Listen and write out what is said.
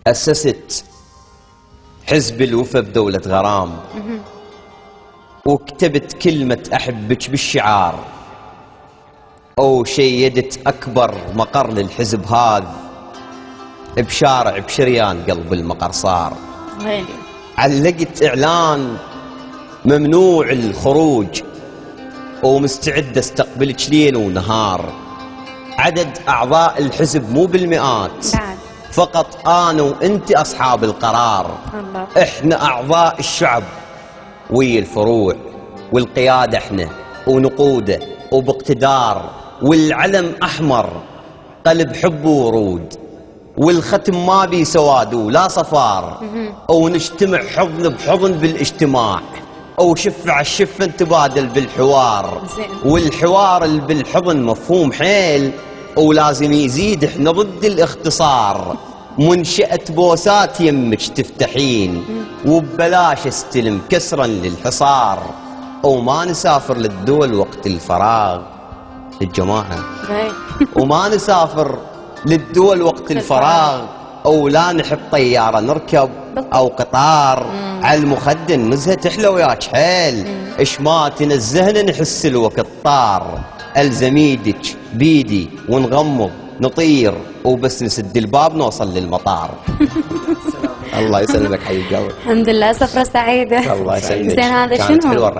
أسست حزب الوفا بدولة غرام، وكتبت كلمة أحبك بالشعار، وشيدت أكبر مقر للحزب هذا بشارع بشريان قلب المقر صار. علقت إعلان ممنوع الخروج ومستعد استقبلك ليل ونهار. عدد أعضاء الحزب مو بالمئات، فقط أنا وأنت أصحاب القرار. الله. إحنا أعضاء الشعب ويا الفروع، والقيادة إحنا ونقوده وباقتدار، والعلم أحمر قلب حب وورود، والختم ما بي سواد ولا صفار، ونجتمع حضن بحضن بالاجتماع، وشفع الشفة نتبادل بالحوار. والحوار اللي بالحضن مفهوم حيل، ولازم يزيد، احنا ضد الاختصار. منشأة بوسات يمك تفتحين، وببلاش استلم كسرا للحصار، وما نسافر للدول وقت الفراغ الجماعة وما نسافر للدول وقت الفراغ، أو لا نحب طيارة نركب أو قطار. على المخدة نزهة تحلى وياك حيل، إش ما تنزهنا نحس الوقت طار. ألزم ايدك بيدي ونغمض نطير، وبس نسد الباب نوصل للمطار. الله يسلمك حبيب قلبي. الحمد لله، سفرة سعيدة. الله يسلمك. زين، هذا شنو؟